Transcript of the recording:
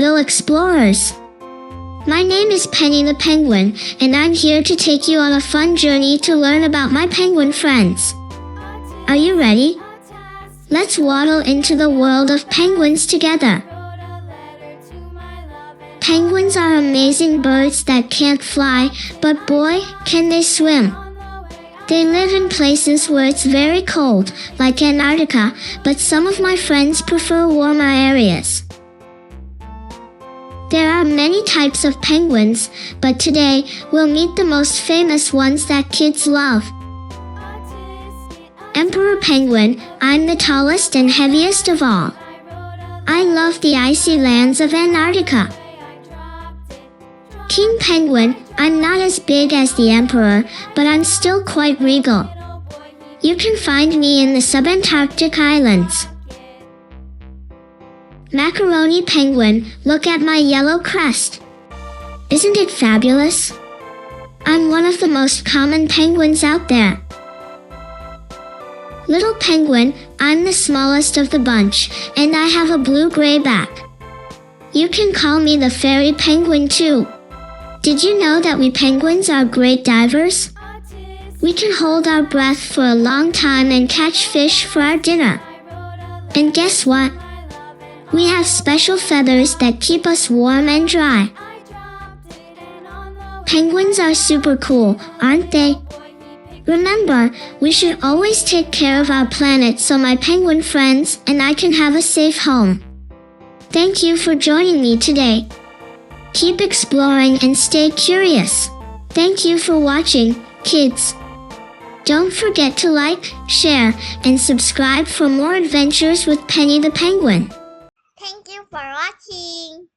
little explorers. My name is Penny the Penguin, and I'm here to take you on a fun journey to learn about my penguin friends. Are you ready? Let's waddle into the world of penguins together. Penguins are amazing birds that can't fly, but boy, can they swim. They live in places where it's very cold, like Antarctica, but some of my friends prefer warmer areas. There are many types of penguins, but today we'll meet the most famous ones that kids love. Emperor Penguin, I'm the tallest and heaviest of all. I love the icy lands of Antarctica. King Penguin, I'm not as big as the Emperor, but I'm still quite regal. You can find me in the subantarctic islands. Macaroni Penguin, look at my yellow crest. Isn't it fabulous? I'm one of the most common penguins out there. Little Penguin, I'm the smallest of the bunch, and I have a blue-gray back. You can call me the fairy penguin too. Did you know that we penguins are great divers? We can hold our breath for a long time and catch fish for our dinner. And guess what? We have special feathers that keep us warm and dry. Penguins are super cool, aren't they? Remember, we should always take care of our planet so my penguin friends and I can have a safe home. Thank you for joining me today. Keep exploring and stay curious. Thank you for watching, kids. Don't forget to like, share, and subscribe for more adventures with Penny the Penguin. Thank you for watching.